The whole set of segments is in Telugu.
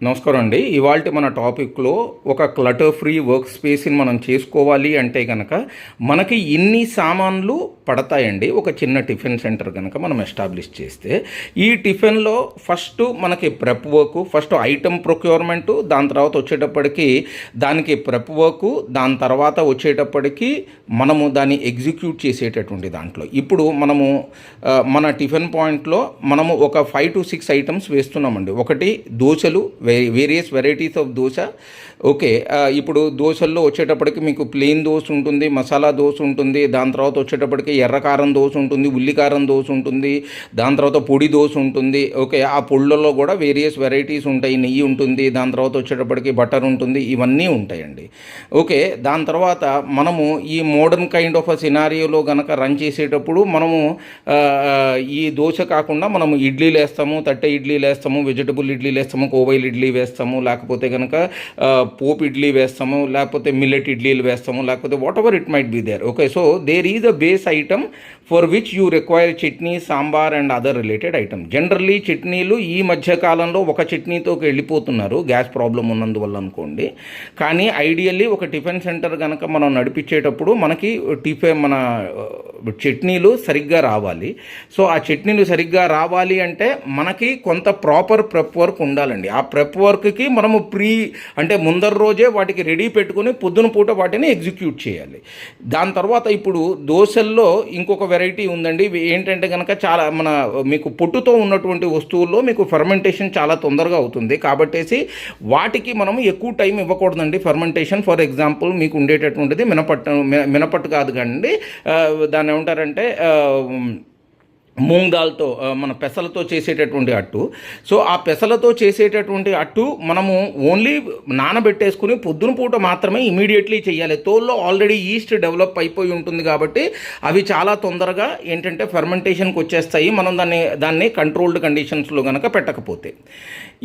నమస్కారం అండి. ఇవాల్టి మన టాపిక్లో ఒక క్లటర్ ఫ్రీ వర్క్ స్పేస్ని మనం చేసుకోవాలి అంటే కనుక మనకి ఇన్ని సామాన్లు పడతాయండి. ఒక చిన్న టిఫిన్ సెంటర్ కనుక మనం ఎస్టాబ్లిష్ చేస్తే ఈ టిఫిన్లో ఫస్ట్ మనకి prep work, first item procurement, దాని తర్వాత వచ్చేటప్పటికి దానికి ప్రెప్ వర్క్, దాని తర్వాత వచ్చేటప్పటికి మనము దాన్ని ఎగ్జిక్యూట్ చేసేటటువంటి దాంట్లో ఇప్పుడు మనము మన టిఫిన్ పాయింట్లో మనము ఒక 5 to 6 ఐటమ్స్ వేస్తున్నామండి. ఒకటి దోశలు, various varieties of dosa. Okay, ఇప్పుడు దోశల్లో వచ్చేటప్పటికి మీకు ప్లెయిన్ దోశ ఉంటుంది, మసాలా దోశ ఉంటుంది, దాని తర్వాత వచ్చేటప్పటికి ఎర్రకారం దోశ ఉంటుంది, ఉల్లికారం దోశ ఉంటుంది, దాని తర్వాత పొడి దోశ ఉంటుంది. ఓకే, ఆ పొళ్ళల్లో కూడా వేరియస్ వెరైటీస్ ఉంటాయి, నెయ్యి ఉంటుంది, దాని తర్వాత వచ్చేటప్పటికి బటర్ ఉంటుంది, ఇవన్నీ ఉంటాయండి. ఓకే, దాని తర్వాత మనము ఈ మోడర్న్ కైండ్ ఆఫ్ అ సినారియోలో కనుక రన్ చేసేటప్పుడు మనము ఈ దోశ కాకుండా మనము ఇడ్లీలు వేస్తాము, తట్టె ఇడ్లీలు వేస్తాము, వెజిటబుల్ ఇడ్లీలు వేస్తాము, కోవైల్ ఇడ్లీ వేస్తాము, లేకపోతే కనుక పోప్ ఇడ్లీ వేస్తాము, లేకపోతే మిల్లెట్ ఇడ్లీలు వేస్తాము, లేకపోతే whatever it might be there. Okay, so there is a base item for which you require chutney, sambar and other related item. Generally చట్నీలు ఈ మధ్యకాలంలో ఒక చట్నీతోకి వెళ్ళిపోతున్నారు, గ్యాస్ ప్రాబ్లం ఉన్నందువల్ల అనుకోండి. కానీ ఐడియల్లీ ఒక టిఫిన్ సెంటర్ కనుక మనం నడిపించేటప్పుడు మనకి మన చట్నీలు సరిగ్గా రావాలి. సో ఆ చట్నీలు సరిగ్గా రావాలి అంటే మనకి కొంత ప్రాపర్ ప్రెప్ వర్క్ ఉండాలండి. ఆ ప్రెప్ వర్క్కి మనము అంటే ముందర రోజే వాటికి రెడీ పెట్టుకుని పొద్దున పూట వాటిని ఎగ్జిక్యూట్ చేయాలి. దాని తర్వాత ఇప్పుడు దోశల్లో ఇంకొక వెరైటీ ఉందండి. ఏంటంటే కనుక చాలా మీకు పొట్టుతో ఉన్నటువంటి వస్తువుల్లో మీకు ఫెర్మెంటేషన్ చాలా తొందరగా అవుతుంది. కాబట్టేసి వాటికి మనం ఎక్కువ టైం ఇవ్వకూడదండి ఫెర్మెంటేషన్. ఫర్ ఎగ్జాంపుల్ మీకు ఉండేటటువంటిది మినపట్టు కాదు కానీ దాన్ని ఏమంటారంటే మూంగ్ దాల్తో మన పెసలతో చేసేటటువంటి అట్టు. సో ఆ పెసలతో చేసేటటువంటి అట్టు మనము ఓన్లీ నానబెట్టేసుకుని పొద్దున పూట మాత్రమే ఇమీడియట్లీ చేయాలి. తోల్లో ఆల్రెడీ ఈస్ట్ డెవలప్ అయిపోయి ఉంటుంది కాబట్టి అవి చాలా తొందరగా ఏంటంటే ఫెర్మెంటేషన్కి వచ్చేస్తాయి, మనం దాన్ని కంట్రోల్డ్ కండిషన్స్లో కనుక పెట్టకపోతే.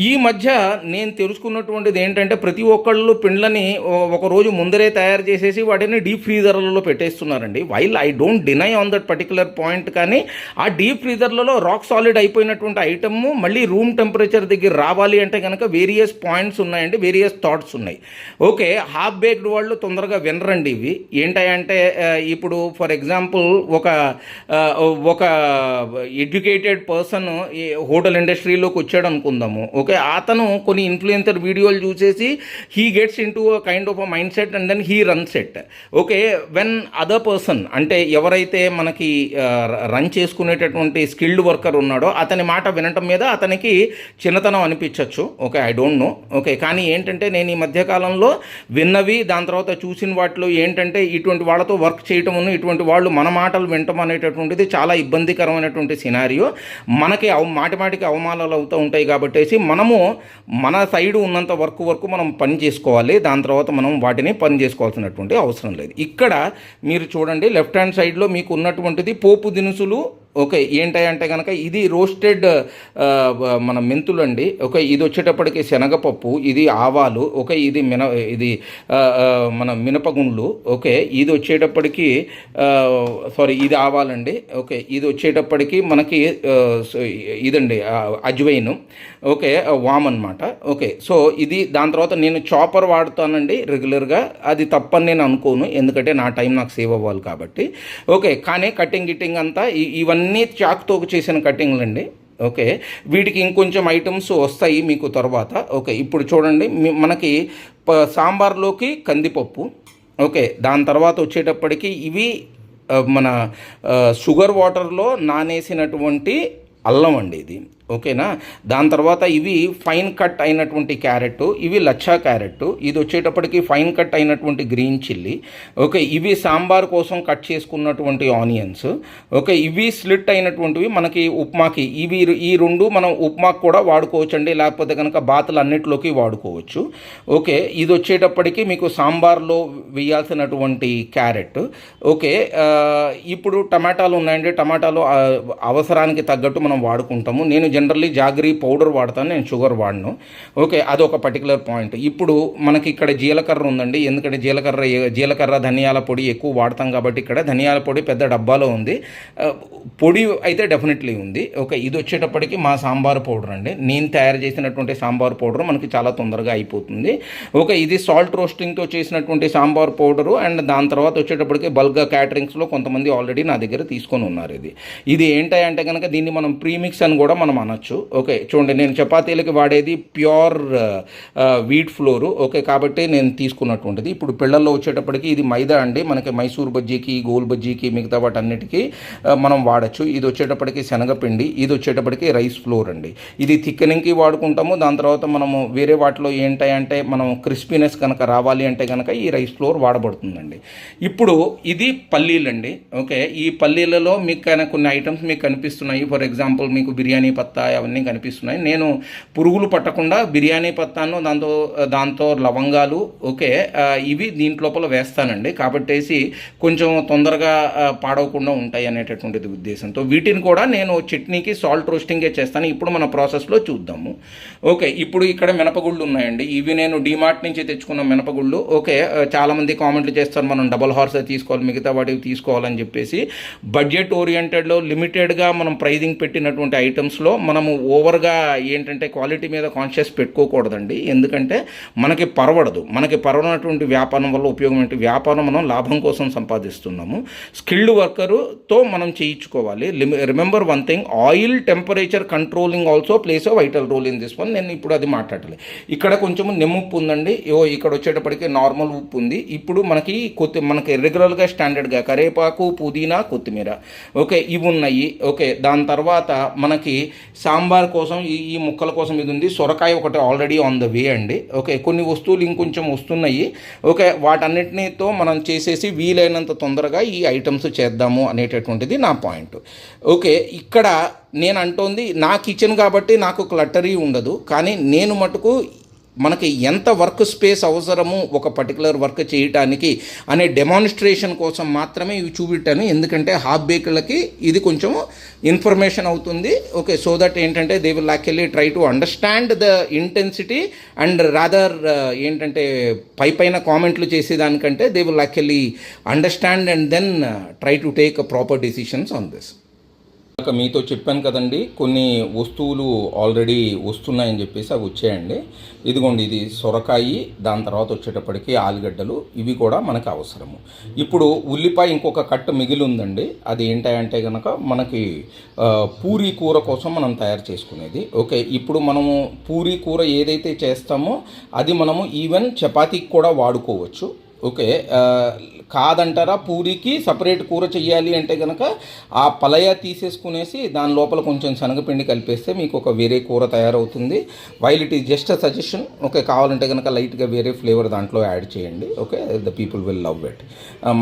ఈ మధ్య నేను తెలుసుకున్నటువంటిది ఏంటంటే ప్రతి ఒక్కళ్ళు పిండ్లని ఒకరోజు ముందరే తయారు చేసేసి వాటిని డీప్ ఫ్రీజర్లలో పెట్టేస్తున్నారండి. While I don't deny on that particular point, కానీ ఆ డీప్ ఫ్రీజర్లలో రాక్ సాలిడ్ అయిపోయినటువంటి ఐటమ్ మళ్ళీ రూమ్ టెంపరేచర్ దగ్గర రావాలి అంటే కనుక వేరియస్ పాయింట్స్ ఉన్నాయండి, వేరియస్ థాట్స్ ఉన్నాయి. ఓకే, హాఫ్ బేక్డ్ వాళ్ళు తొందరగా వినరండి ఇవి. ఏంటంటే ఇప్పుడు ఫర్ ఎగ్జాంపుల్ ఒక ఎడ్యుకేటెడ్ పర్సన్ హోటల్ ఇండస్ట్రీలోకి వచ్చాడు అనుకుందాము. ఓకే, అతను కొన్ని ఇన్ఫ్లుయెన్సర్ వీడియోలు చూసేసి he gets into a kind of a mind set and then he runs it. Okay, when other person అంటే ఎవరైతే మనకి రన్ చేసుకునేటటువంటి స్కిల్డ్ వర్కర్ ఉన్నాడో అతని మాట వినటం మీద అతనికి చిన్నతనం అనిపించవచ్చు. Okay, I don't know. Okay, కానీ ఏంటంటే నేను ఈ మధ్యకాలంలో విన్నవి దాని తర్వాత చూసిన వాటిలో ఏంటంటే ఇటువంటి వాళ్ళతో వర్క్ చేయటమును, ఇటువంటి వాళ్ళు మన మాటలు వినటం అనేటటువంటిది చాలా ఇబ్బందికరమైనటువంటి సినారియో. మనకి మాటిమాటికి అవమానాలు అవుతూ ఉంటాయి. కాబట్టేసి మనము మన సైడు ఉన్నంత వరకు మనం పని చేసుకోవాలి. దాని తర్వాత మనం వాటిని పని చేసుకోవాల్సినటువంటి అవసరం లేదు. ఇక్కడ మీరు చూడండి, లెఫ్ట్ హ్యాండ్ సైడ్లో మీకు ఉన్నటువంటిది పోపు దినుసులు. ఓకే, ఏంటంటే కనుక ఇది రోస్టెడ్ మన మెంతులు అండి. ఓకే, ఇది వచ్చేటప్పటికి శనగపప్పు, ఇది ఆవాలు. ఓకే, ఇది మన మినపగుండ్లు. ఓకే, ఇది వచ్చేటప్పటికి ఇది ఆవాలండి. ఓకే, ఇది వచ్చేటప్పటికి మనకి ఇదండి అజ్వైను. ఓకే, వామ్ అనమాట. ఓకే, సో ఇది దాని తర్వాత నేను చాపర్ వాడుతానండి రెగ్యులర్గా. అది తప్పని నేను అనుకోను, ఎందుకంటే నా టైం నాకు సేవ్ అవ్వాలి కాబట్టి. ఓకే, కానీ గిట్టింగ్ అంతా ఇవన్నీ చాక్తో చేసిన కటింగ్లు అండి. ఓకే, వీటికి ఇంకొంచెం ఐటమ్స్ వస్తాయి మీకు తర్వాత. ఓకే, ఇప్పుడు చూడండి, మనకి సాంబార్లోకి కందిపప్పు. ఓకే, దాని తర్వాత వచ్చేటప్పటికి ఇవి మన షుగర్ వాటర్లో నానేసినటువంటి అల్లం అండి ఇది. ఓకేనా, దాని తర్వాత ఇవి ఫైన్ కట్ అయినటువంటి క్యారెట్, ఇవి లచ్చా క్యారెట్, ఇది వచ్చేటప్పటికి ఫైన్ కట్ అయినటువంటి గ్రీన్ చిల్లీ. ఓకే, ఇవి సాంబార్ కోసం కట్ చేసుకున్నటువంటి ఆనియన్స్. ఓకే, ఇవి స్లిట్ అయినటువంటివి మనకి ఉప్మాకి. ఈ రెండు మనం ఉప్మాకి కూడా వాడుకోవచ్చండి, లేకపోతే కనుక బాతులు అన్నిటిలోకి వాడుకోవచ్చు. ఓకే, ఇది వచ్చేటప్పటికి మీకు సాంబార్లో వేయాల్సినటువంటి క్యారెట్. ఓకే, ఇప్పుడు టమాటాలు ఉన్నాయండి. టమాటాలు అవసరానికి తగ్గట్టు మనం వాడుకుంటాము. నేను జనరల్లీ జాగరీ పౌడర్ వాడతాను, నేను షుగర్ వాడను. ఓకే, అదొక పర్టికులర్ పాయింట్. ఇప్పుడు మనకి ఇక్కడ జీలకర్ర ఉందండి, ఎందుకంటే జీలకర్ర ధనియాల పొడి ఎక్కువ వాడతాం కాబట్టి ఇక్కడ ధనియాల పొడి పెద్ద డబ్బాలో ఉంది, పొడి అయితే డెఫినెట్లీ ఉంది. ఓకే, ఇది వచ్చేటప్పటికి మా సాంబార్ పౌడర్ అండి, నేను తయారు చేసినటువంటి సాంబార్ పౌడర్ మనకి చాలా తొందరగా అయిపోతుంది. ఓకే, ఇది సాల్ట్ రోస్టింగ్తో చేసినటువంటి సాంబార్ పౌడరు. అండ్ దాని తర్వాత వచ్చేటప్పటికి బల్గా క్యాటరింగ్స్లో కొంతమంది ఆల్రెడీ నా దగ్గర తీసుకొని ఉన్నారు. ఇది ఏంటంటే కనుక దీన్ని మనం ప్రీమిక్స్ అని కూడా మనం అనొచ్చు. ఓకే, చూడండి, నేను చపాతీలకి వాడేది ప్యూర్ వీట్ ఫ్లోరు. ఓకే, కాబట్టి నేను తీసుకున్నటువంటిది. ఇప్పుడు పిల్లల్లో వచ్చేటప్పటికి ఇది మైదా అండి, మనకి మైసూర్ బజ్జీకి, గోల్ బజ్జీకి, మిగతా వాటన్నిటికీ మనం వాడచ్చు. ఇది వచ్చేటప్పటికి శనగపిండి, ఇది వచ్చేటప్పటికి రైస్ ఫ్లోర్ అండి. ఇది థిక్కెనింగ్కి వాడుకుంటాము. దాని తర్వాత మనము వేరే వాటిలో ఏంటంటే మనం క్రిస్పీనెస్ కనుక రావాలి అంటే కనుక ఈ రైస్ ఫ్లోర్ వాడబడుతుందండి. ఇప్పుడు ఇది పల్లీలండి. ఓకే, ఈ పల్లీలలో మీకు కొన్ని ఐటమ్స్ మీకు కనిపిస్తున్నాయి. ఫర్ ఎగ్జాంపుల్ మీకు బిర్యానీ పత్తా అవన్నీ కనిపిస్తున్నాయి. నేను పురుగులు పట్టకుండా బిర్యానీ పత్తాను దాంతో లవంగాలు, ఓకే, ఇవి దీంట్లోపల వేస్తానండి, కాబట్టేసి కొంచెం తొందరగా పాడవకుండా ఉంటాయి అనేటటువంటిది ఉద్దేశంతో వీటిని కూడా నేను చట్నీకి సాల్ట్ రోస్టింగే చేస్తాను. ఇప్పుడు మన ప్రాసెస్లో చూద్దాము. ఓకే, ఇప్పుడు ఇక్కడ మినపగుళ్ళు ఉన్నాయండి, ఇవి నేను డిమార్ట్ నుంచి తెచ్చుకున్న మినపగుళ్ళు. ఓకే, చాలామంది కామెంట్లు చేస్తారు మనం డబల్ హార్స్ తీసుకోవాలి, మిగతా వాటికి తీసుకోవాలని చెప్పేసి. బడ్జెట్ ఓరియంటెడ్లో లిమిటెడ్గా మనం ప్రైజింగ్ పెట్టినటువంటి ఐటమ్స్లో మనము ఓవర్గా ఏంటంటే క్వాలిటీ మీద కాన్షియస్ పెట్టుకోకూడదండి, ఎందుకంటే మనకి పరవనటువంటి వ్యాపారం వల్ల ఉపయోగం ఏంటి, వ్యాపారం మనం లాభం కోసం సంపాదిస్తున్నాము. స్కిల్డ్ వర్కర్తో మనం చేయించుకోవాలి. Remember one thing, oil temperature controlling also plays a vital role in this one. నేను ఇప్పుడు అది మాట్లాడాలి. ఇక్కడ కొంచెం నిమ్ముప్పు ఉందండి, ఇక్కడ వచ్చేటప్పటికి నార్మల్ ఉప్పు ఉంది. ఇప్పుడు మనకి రెగ్యులర్గా స్టాండర్డ్గా కరేపాకు, పుదీనా, కొత్తిమీర, ఓకే, ఇవి ఉన్నాయి. ఓకే, దాని తర్వాత మనకి సాంబార్ కోసం ఈ ముక్కల కోసం ఇది ఉంది. సొరకాయ ఒకటి ఆల్రెడీ ఆన్ ద వే అండి. ఓకే, కొన్ని వస్తువులు ఇంకొంచెం వస్తున్నాయి. ఓకే, వాటన్నిటితో మనం చేసేసి వీలైనంత తొందరగా ఈ ఐటమ్స్ చేద్దాము అనేటటువంటిది నా పాయింట్. ఓకే, ఇక్కడ నేను అంటోంది నా కిచెన్ కాబట్టి నాకు క్లటరీ ఉండదు, కానీ నేను మటుకు మనకి ఎంత వర్క్ స్పేస్ అవసరము ఒక పర్టికులర్ వర్క్ చేయటానికి అనే డెమాన్స్ట్రేషన్ కోసం మాత్రమే ఇవి చూపెట్టాను, ఎందుకంటే హాఫ్ బేకర్లకి ఇది కొంచెం ఇన్ఫర్మేషన్ అవుతుంది. ఓకే, సో దట్ ఏంటంటే they will actually try to understand the intensity and rather ఏంటంటే పైన కామెంట్లు చేసేదానికంటే they will actually understand and then try to take proper decisions on this. మీతో చెప్పాను కదండి, కొన్ని వస్తువులు ఆల్రెడీ వస్తున్నాయని చెప్పేసి అవి వచ్చాయండి. ఇదిగోండి, ఇది సొరకాయ, దాని తర్వాత వచ్చేటప్పటికి ఆలుగడ్డలు, ఇవి కూడా మనకు అవసరము. ఇప్పుడు ఉల్లిపాయ ఇంకొక కట్ట మిగిలి ఉందండి, అది ఏంటంటే కనుక మనకి పూరీ కూర కోసం మనం తయారు చేసుకునేది. ఓకే, ఇప్పుడు మనము పూరీ కూర ఏదైతే చేస్తామో అది మనము ఈవెన్ చపాతీకి కూడా వాడుకోవచ్చు. ఓకే, కాదంటారా పూరికి సపరేట్ కూర చెయ్యాలి అంటే కనుక ఆ పలయ తీసేసుకునేసి దాని లోపల కొంచెం శనగపిండి కలిపేస్తే మీకు ఒక వేరే కూర తయారవుతుంది. While it is just a suggestion. Okay, కావాలంటే కనుక లైట్గా వేరే ఫ్లేవర్ దాంట్లో యాడ్ చేయండి. Okay, the people will love it.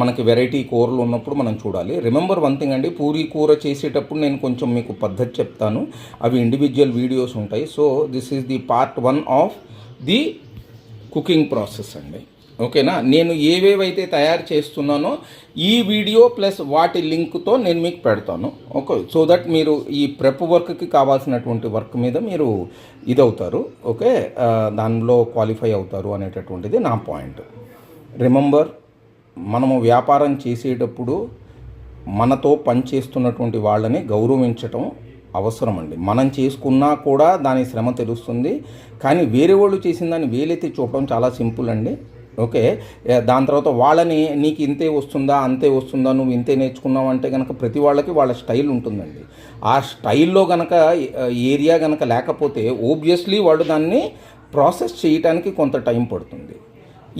మనకి వెరైటీ కూరలు ఉన్నప్పుడు మనం చూడాలి. రిమెంబర్ వన్ థింగ్ అండి, పూరీ కూర చేసేటప్పుడు నేను కొంచెం మీకు పద్ధతి చెప్తాను, అవి ఇండివిజువల్ వీడియోస్ ఉంటాయి. So this is the part 1 of the cooking process అండి. ఓకేనా, నేను ఏవేవైతే తయారు చేస్తున్నానో ఈ వీడియో ప్లస్ వాటి లింక్తో నేను మీకు పెడతాను. ఓకే, సో దట్ మీరు ఈ ప్రెప్ వర్క్కి కావాల్సినటువంటి వర్క్ మీద మీరు ఇదవుతారు. ఓకే, దానిలో క్వాలిఫై అవుతారు అనేటటువంటిది నా పాయింట్. రిమెంబర్, మనము వ్యాపారం చేసేటప్పుడు మనతో పనిచేస్తున్నటువంటి వాళ్ళని గౌరవించటం అవసరం అండి. మనం చేసుకున్నా కూడా దాని శ్రమ తెలుస్తుంది, కానీ వేరే వాళ్ళు చేసిన దాన్ని వేలెత్తి చూడటం చాలా సింపుల్ అండి. ఓకే, దాని తర్వాత వాళ్ళని నీకు ఇంతే వస్తుందా అంతే వస్తుందా నువ్వు ఇంతే నేర్చుకున్నావు అంటే కనుక ప్రతి వాళ్ళకి వాళ్ళ స్టైల్ ఉంటుందండి. ఆ స్టైల్లో కనుక ఏరియా కనుక లేకపోతే ఓబ్వియస్లీ వాళ్ళు దాన్ని ప్రాసెస్ చేయడానికి కొంత టైం పడుతుంది.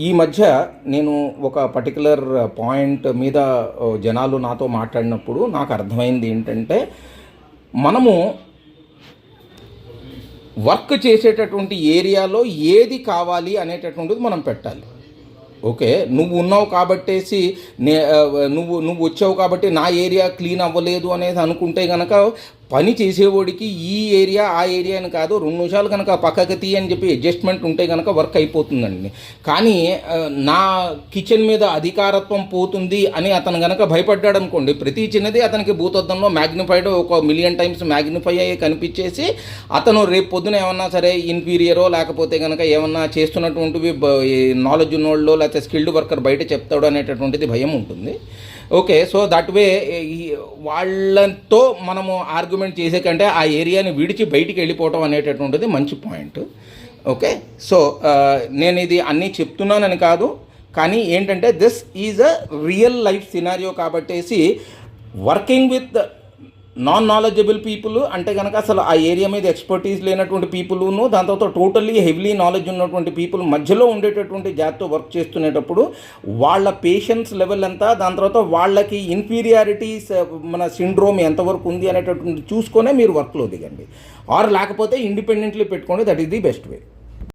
ఈ మధ్య నేను ఒక పర్టికులర్ పాయింట్ మీద జనాలు నాతో మాట్లాడినప్పుడు నాకు అర్థమైంది ఏంటంటే, మనము వర్క్ చేసేటటువంటి ఏరియాలో ఏది కావాలి అనేటటువంటిది మనం పెట్టాలి. ఓకే, నువ్వు ఉన్నావు కాబట్టేసి నువ్వు వచ్చావు కాబట్టి నా ఏరియా క్లీన్ అవ్వలేదు అనేది అనుకుంటే కనుక పని చేసేవాడికి ఈ ఏరియా ఆ ఏరియా అని కాదు, 2 నిమిషాలు కనుక పక్కకి తీ అని చెప్పి అడ్జస్ట్మెంట్ ఉంటే కనుక వర్క్ అయిపోతుందండి. కానీ నా కిచెన్ మీద అధికారత్వం పోతుంది అని అతను కనుక భయపడ్డాడు అనుకోండి, ప్రతి చిన్నది అతనికి భూతద్దంలో మ్యాగ్నిఫైడ్ 1,000,000 టైమ్స్ మ్యాగ్నిఫై అయ్యి కనిపించేసి అతను రేపు పొద్దున ఏమన్నా సరే ఇన్ఫీరియరో లేకపోతే కనుక ఏమన్నా చేస్తున్నటువంటివి నాలెడ్జ్ ఉన్నోళ్ళు లేకపోతే స్కిల్డ్ వర్కర్ బయట చెప్తాడు అనేటటువంటిది భయం ఉంటుంది. ఓకే, సో దట్ వే వాళ్ళతో మనము ఆర్గ్యుమెంట్ చేసే కంటే ఆ ఏరియాని విడిచి బయటికి వెళ్ళిపోవటం అనేటటువంటిది మంచి పాయింట్. ఓకే, సో నేను ఇది అన్నీ చెప్తున్నానని కాదు, కానీ ఏంటంటే this is a real life scenario కాబట్టేసి working with non knowledgeable people అంటే కనుక అసలు ఆ ఏరియా మీద ఎక్స్పర్టీస్ లేనటువంటి పీపుల్ను, దాని తర్వాత టోటల్లీ హెవీలీ నాలెడ్జ్ ఉన్నటువంటి పీపుల్ మధ్యలో ఉండేటటువంటి జాతితో వర్క్ చేస్తునేటప్పుడు వాళ్ళ పేషెన్స్ లెవెల్ ఎంత, దాని తర్వాత వాళ్ళకి ఇన్ఫీరియారిటీస్ మన సిండ్రోమ్ ఎంతవరకు ఉంది అనేటటువంటి చూసుకొనే మీరు వర్క్లో దిగండి. ఆర్ లేకపోతే ఇండిపెండెంట్లీ పెట్టుకోండి. That is the best way.